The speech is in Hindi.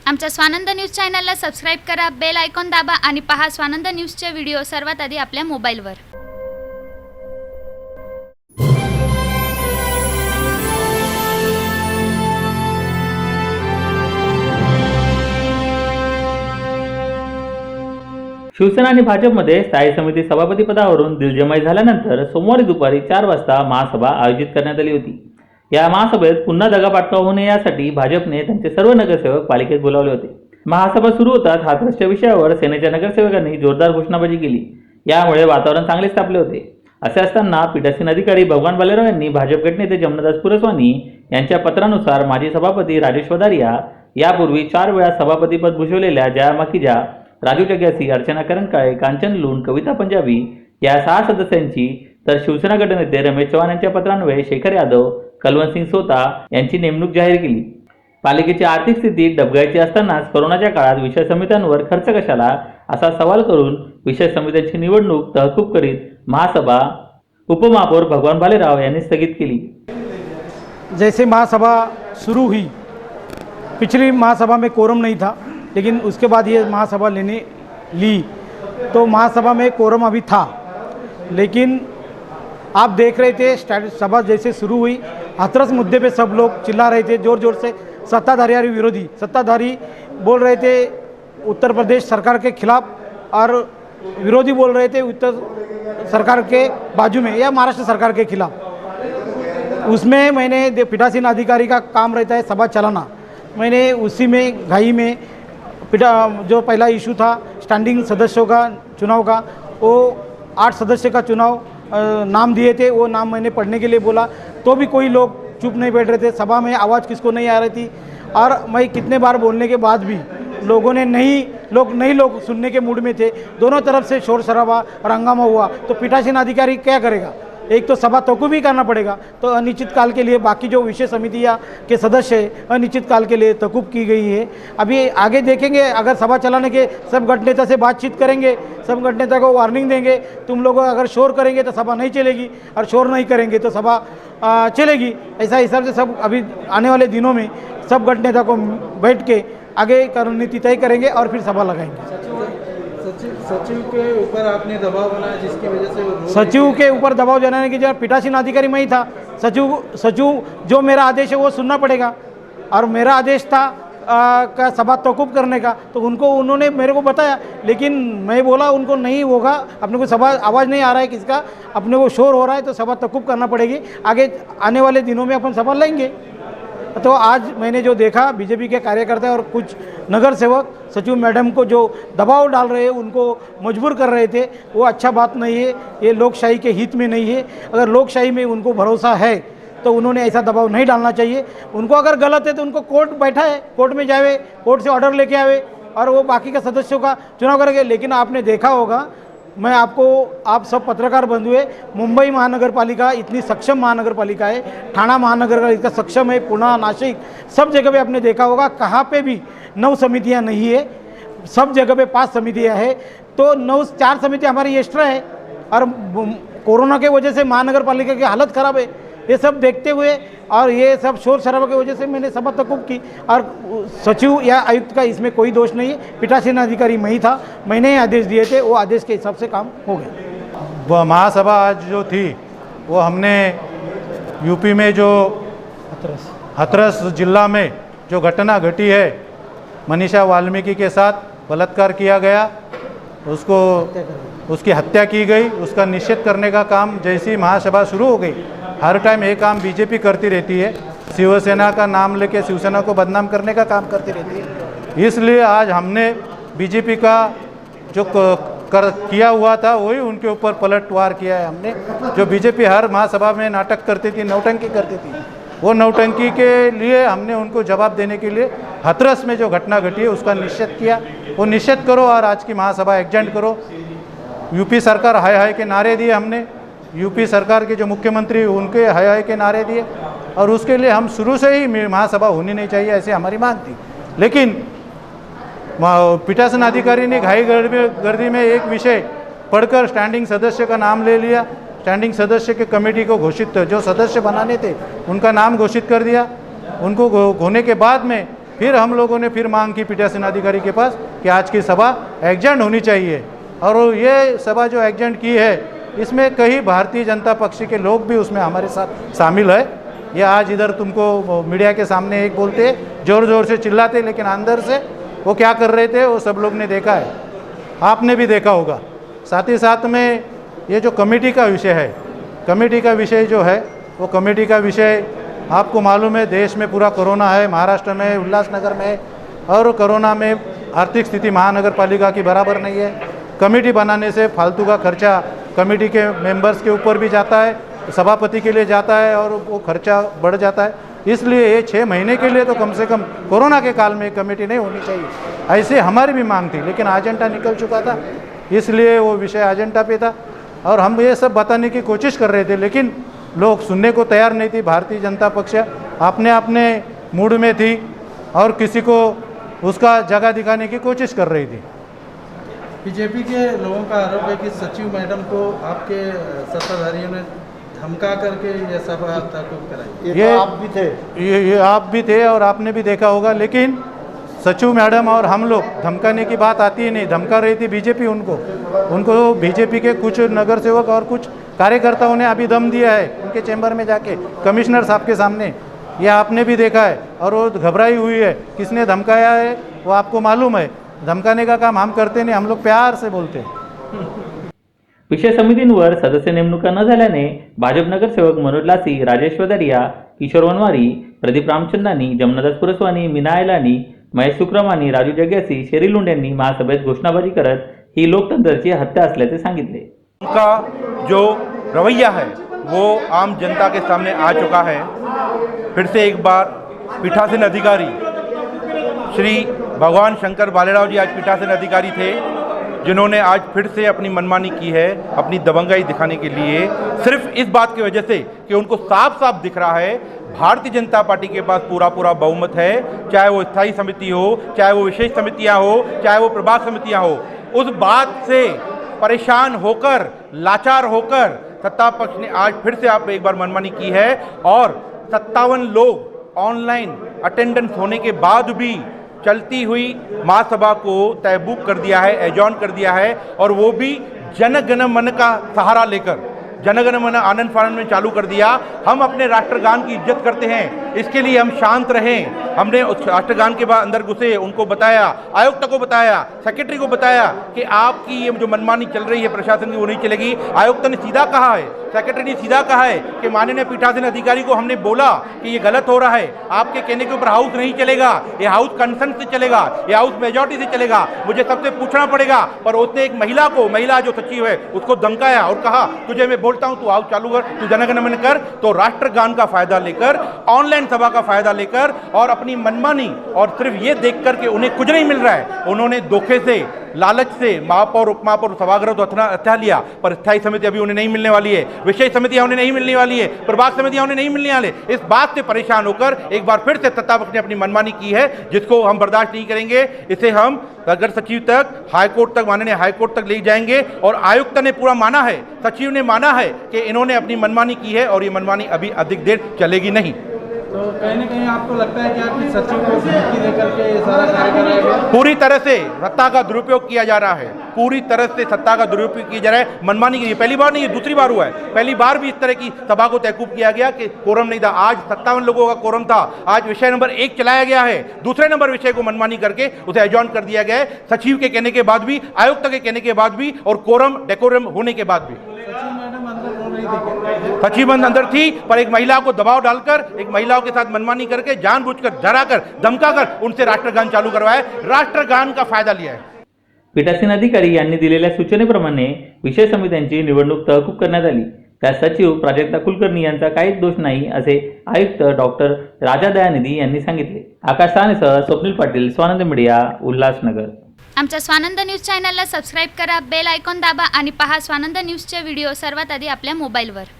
आमच्या स्वानंद न्यूज चॅनलला सबस्क्राईब करा, बेल आयकॉन दाबा आणि पहा स्वानंद न्यूजचे व्हिडिओ सर्वात आधी आपल्या मोबाईलवर। शिवसेना आणि भाजपमध्ये स्थायी समिती सभापती पदावरून दिलजमाई झाल्यानंतर सोमवारी दुपारी 4 वाजता महासभा आयोजित करण्यात आली होती। या महासभेत पुन्हा दगाफटका होऊ नये यासाठी भाजपने त्यांचे सर्व नगरसेवक पालिकेत बोलावले होते। महासभा सुरू होताच हाथरसच्या विषयावर सेनेच्या नगरसेवकांनी जोरदार घोषणाबाजी केली। यामुळे वातावरण चांगलेच तापले होते। असे असताना पीठासीन अधिकारी भगवान बालेराव यांनी भाजप गटनेते जमनादास पुरस्वानी यांच्या पत्रानुसार माजी सभापती राजेश वधारिया, यापूर्वी 4 वेळा सभापतीपद भूषवलेल्या जया माखीजा, राजू जग्यासी, अर्चना करंकाळे, कांचन लूण, कविता पंजाबी या 6 सदस्यांची तर शिवसेना गटनेते रमेश चव्हाण यांच्या पत्रान्वये शेखर यादव, कलवंत सिंग सोता यांची नेमणूक जाहीर केली। पालिकेची आर्थिक स्थिती डबघाईची असतानाच कोरोनाच्या काळात विषय समित्यांवर खर्च कशाला असा सवाल करून विषय समित्यांची निवडणूक तहकूब करीत महासभा उपमहापौर भगवान बालेराव यांनी स्थगित केली। जैसे महासभा शुरू हुई, पिछली महासभा में कोरम नहीं था, लेकिन उसके बाद ये महासभा लेने ली तो महासभा में कोरम अभी था, लेकिन आप देख रहे थे सभा जैसे शुरू हुई, हाथरस मुद्दे पे सब लोग चिल्ला रहे थे जोर जोर से। सत्ताधारी और विरोधी, सत्ताधारी बोल रहे थे उत्तर प्रदेश सरकार के खिलाफ और विरोधी बोल रहे थे उत्तर सरकार के बाजू में या महाराष्ट्र सरकार के खिलाफ। उसमें मैंने पीठासीन अधिकारी का काम रहता है सभा चलाना, मैंने उसी में घाई में जो पहला इशू था स्टैंडिंग सदस्यों का चुनाव का, वो 8 सदस्य का चुनाव नाम दिए थे, वो नाम मैंने पढ़ने के लिए बोला तो भी कोई लोग चुप नहीं बैठ रहे थे। सभा में आवाज़ किसको नहीं आ रही थी और मैं कितने बार बोलने के बाद भी लोगों ने नहीं लोग सुनने के मूड में थे। दोनों तरफ से शोर शराबा और हंगामा हुआ तो पीठासीन अधिकारी क्या करेगा? एक तो सभा तहकूब ही करना पड़ेगा। तो अनिश्चित काल के लिए बाकी जो विषय समितियाँ के सदस्य हैं अनिश्चित काल के लिए तहकूब की गई है। अभी आगे देखेंगे, अगर सभा चलाने के सब गठनेता से बातचीत करेंगे, सब गठनेता को वार्निंग देंगे, तुम लोग अगर शोर करेंगे तो सभा नहीं चलेगी और शोर नहीं करेंगे तो सभा चलेगी। ऐसा हिसाब से सब अभी आने वाले दिनों में सब गठनेता को बैठ के आगे रणनीति तय करेंगे और फिर सभा लगाएंगे। सचिव के ऊपर आपने दबाव बनाया जिसकी वजह से सचिव के ऊपर दबाव बनाने की जगह पीठासीन अधिकारी मैं ही था। सचिव जो मेरा आदेश है वो सुनना पड़ेगा और मेरा आदेश था का सभा तहकूब करने का, तो उन्होंने मेरे को बताया, लेकिन मैं बोला उनको नहीं होगा, अपने को सभा आवाज़ नहीं आ रहा है किसका, अपने को शोर हो रहा है तो सभा तहकूब करना पड़ेगी। आगे आने वाले दिनों में अपन सभा लेंगे। तो आज मैंने जो देखा बीजेपी के कार्यकर्ता और कुछ नगर सेवक सचिव मैडम को जो दबाव डाल रहे हैं, उनको मजबूर कर रहे थे, वो अच्छा बात नहीं है, ये लोकशाही के हित में नहीं है। अगर लोकशाही में उनको भरोसा है तो उन्होंने ऐसा दबाव नहीं डालना चाहिए। उनको अगर गलत है तो उनको कोर्ट बैठा है, कोर्ट में जावे, कोर्ट से ऑर्डर लेके आवे और वो बाकी के सदस्यों का चुनाव करेंगे। लेकिन आपने देखा होगा, मैं आप सब पत्रकार बंधु है, मुंबई महानगर पालिका इतनी सक्षम महानगर पालिका है, ठाणा महानगर का इतना सक्षम है, पुणे, नासिक सब जगह पे आपने देखा होगा कहाँ पे भी 9 समितियाँ नहीं है, सब जगह पे 5 समितियाँ है। तो 4 समितियाँ हमारी एक्स्ट्रा है और कोरोना के वजह से महानगर पालिका की हालत ख़राब है। ये सब देखते हुए और ये सब शोर शराबा की वजह से मैंने सभा तहकूब की और सचिव या आयुक्त का इसमें कोई दोष नहीं है। पीठासीन अधिकारी मैं ही था, मैंने ही आदेश दिए थे, वो आदेश के हिसाब से काम हो गया। महासभा आज जो थी वो हमने यूपी में जो हाथरस जिला में जो घटना घटी है, मनीषा वाल्मीकि के साथ बलात्कार किया गया, उसकी हत्या की गई, उसका निषेध करने का काम जैसी महासभा शुरू हो गई, हर टाइम ये काम बीजेपी करती रहती है, शिवसेना का नाम लेके शिवसेना को बदनाम करने का काम करती रहती है। इसलिए आज हमने बीजेपी का जो किया हुआ था वही उनके ऊपर पलटवार किया है हमने। जो बीजेपी हर महासभा में नाटक करती थी, नौटंकी करती थी, वो नौटंकी के लिए हमने उनको जवाब देने के लिए हाथरस में जो घटना घटी है उसका निषेध किया। वो निषेध करो और आज की महासभा एग्जेंट करो। यूपी सरकार हाय हाय के नारे दिए हमने, यूपी सरकार के जो मुख्यमंत्री उनके हाय हाय के नारे दिए और उसके लिए हम शुरू से ही महासभा होनी नहीं चाहिए ऐसी हमारी मांग थी। लेकिन पीठासीन अधिकारी ने घाई गर्दी में एक विषय पढ़कर स्टैंडिंग सदस्य का नाम ले लिया, स्टैंडिंग सदस्य के कमेटी को घोषित जो सदस्य बनाने थे उनका नाम घोषित कर दिया। उनको होने के बाद में फिर हम लोगों ने फिर मांग की पीठासीन अधिकारी के पास कि आज की सभा एग्जेंट होनी चाहिए, और ये सभा जो एग्जेंट की है इसमें कई भारतीय जनता पक्ष के लोग भी उसमें हमारे साथ शामिल है। ये आज इधर तुमको मीडिया के सामने एक बोलते जोर जोर से चिल्लाते, लेकिन अंदर से वो क्या कर रहे थे वो सब लोग ने देखा है, आपने भी देखा होगा। साथ ही साथ में ये जो कमेटी का विषय है, कमेटी का विषय जो है वो कमेटी का विषय आपको मालूम है, देश में पूरा कोरोना है, महाराष्ट्र में उल्लासनगर में, और कोरोना में आर्थिक स्थिति महानगर पालिका की बराबर नहीं है। कमेटी बनाने से फालतू का खर्चा कमेटी के मेंबर्स के ऊपर भी जाता है, सभापति के लिए जाता है, और वो खर्चा बढ़ जाता है। इसलिए ये 6 महीने के लिए तो कम से कम कोरोना के काल में कमेटी नहीं होनी चाहिए, ऐसे हमारी भी मांग थी। लेकिन एजेंडा निकल चुका था, इसलिए वो विषय एजेंडा पे था, और हम ये सब बताने की कोशिश कर रहे थे, लेकिन लोग सुनने को तैयार नहीं थी। भारतीय जनता पक्ष अपने अपने मूड में थी और किसी को उसका जगह दिखाने की कोशिश कर रही थी। बीजेपी के लोगों का आरोप है कि सचिव मैडम को आपके सत्ताधारियों ने धमका करके ये सभा तक कराई। ये आप भी थे, ये आप भी थे और आपने भी देखा होगा। लेकिन सचिव मैडम और हम लोग, धमकाने की बात आती ही नहीं, धमका रही थी बीजेपी उनको बीजेपी के कुछ नगर सेवक और कुछ कार्यकर्ताओं ने अभी दम दिया है उनके चैम्बर में जाके कमिश्नर साहब के सामने, ये आपने भी देखा है, और वो घबराई हुई है। किसने धमकाया है वो आपको मालूम है। धमकाने का काम हम करते नहीं, हम लोग प्यार से बोलते हैं। विषय समितींवर सदस्य नेमणुका न झाल्याने भाजप नगरसेवक मनोज लासी, राजेश वदरिया, किशोर वनवारी, प्रदीप रामचंदानी, जमनादास पुरस्वानी, मीना आयलानी, महेश शुक्रमानी, राजू जग्यासी, शेरी लुंड यांनी महासभेत घोषणाबाजी करत ही लोकतंत्राची हत्या असल्याचे सांगितले। उनका जो रवैया है वो आम जनता के सामने आ चुका है। फिर से एक बार पीठासीन अधिकारी श्री भगवान शंकर बालेराव जी आज पीठासीन अधिकारी थे, जिन्होंने आज फिर से अपनी मनमानी की है, अपनी दबंगाई दिखाने के लिए, सिर्फ इस बात की वजह से कि उनको साफ साफ दिख रहा है भारतीय जनता पार्टी के पास पूरा बहुमत है, चाहे वो स्थायी समिति हो, चाहे वो विशेष समितियां हो, चाहे वो प्रभाग समितियां हो। उस बात से परेशान होकर, लाचार होकर सत्ता पक्ष ने आज फिर से आप एक बार मनमानी की है, और 57 लोग ऑनलाइन अटेंडेंस होने के बाद भी चलती हुई महासभा को तहबूक कर दिया है, एजॉर्न कर दिया है, और वो भी जन गण मन का सहारा लेकर, जन गण मन आनंद फानंद में चालू कर दिया। हम अपने राष्ट्रगान की इज्जत करते हैं, इसके लिए हम शांत रहें। हमने उस राष्ट्रगान के बाद अंदर घुसे, उनको बताया, आयुक्त को बताया, सेक्रेटरी को बताया कि आपकी ये जो मनमानी चल रही है प्रशासन की वो नहीं चलेगी। आयुक्त ने सीधा कहा है, सेक्रेटरी ने सीधा कहा है कि माननीय पीठासीन अधिकारी को हमने बोला कि ये गलत हो रहा है, आपके कहने के ऊपर हाउस नहीं चलेगा, ये हाउस कंसेंट से चलेगा, ये हाउस मेजॉरिटी से चलेगा, मुझे सबसे पूछना पड़ेगा। पर उसने एक महिला जो सचिव है उसको धमकाया और कहा तुझे मैं बोलता हूं तू हाउस चालू कर, तू जनगण मन कर। तो राष्ट्रगान का फायदा लेकर, ऑनलाइन सभा का फायदा लेकर और अपनी मनमानी, और सिर्फ ये देखकर कि उन्हें कुछ नहीं मिल रहा है, उन्होंने धोखे से, लालच से महापौर, उपमहापौर, सभागृह तो हत्या लिया, पर स्थायी समिति अभी उन्हें नहीं मिलने वाली है, विशेष समितियां उन्हें नहीं मिलने वाली है, प्रभाग समितियां उन्हें नहीं मिलने वाले। इस बात से परेशान होकर एक बार फिर से सत्ता पक्ष ने अपनी मनमानी की है, जिसको हम बर्दाश्त नहीं करेंगे। इसे हम नगर सचिव तक, हाईकोर्ट तक, माननीय हाईकोर्ट तक ले जाएंगे। और आयुक्त ने पूरा माना है, सचिव ने माना है कि इन्होंने अपनी मनमानी की है, और ये मनमानी अभी अधिक देर चलेगी नहीं। तो कहीं ना कहीं आपको लगता है क्या कि सचिव को धमकी देकर के ये सारा कार्य कराया गया? पूरी तरह से सत्ता का दुरुपयोग किया जा रहा है, पूरी तरह से सत्ता का दुरुपयोग किया जा रहा है। मनमानी की पहली बार नहीं, ये दूसरी बार हुआ है। पहली बार भी इस तरह की सभा को तहकूब किया गया कि कोरम नहीं था। आज 57 लोगों का कोरम था, आज विषय नंबर 1 चलाया गया है, दूसरे नंबर विषय को मनमानी करके उसे एजॉर्न कर दिया गया है, सचिव के कहने के बाद भी, आयुक्त के कहने के बाद भी, और कोरम डेकोरम होने के बाद भी। सचिव अंदर थी, पर एक महिला को दबाव डालकर, एक महिलाओं के साथ मनमानी करके, जानबूझकर, डराकर, धमकाकर उनसे राष्ट्रगान चालू करवाया, राष्ट्रगान का फायदा लिया है। पीठासीन अधिकारी यांनी दिलेल्या सूचनेप्रमाणे विषय समित्यांची निवडणूक तहकूब करण्यात आली। त्या सचिव प्राजक्ता कुलकर्णी यांचा काहीच दोष नाही असे आयुक्त डॉक्टर राजा दयानिधी यांनी सांगितले। आकाश सानेसह स्वप्नील पाटील, स्वानंद मीडिया, उल्हासनगर। आमच्या स्वानंद न्यूज चॅनलला सबस्क्राईब करा, बेल आयकॉन दाबा आणि पहा स्वानंद न्यूजचे व्हिडिओ सर्वात आधी आपल्या मोबाईलवर।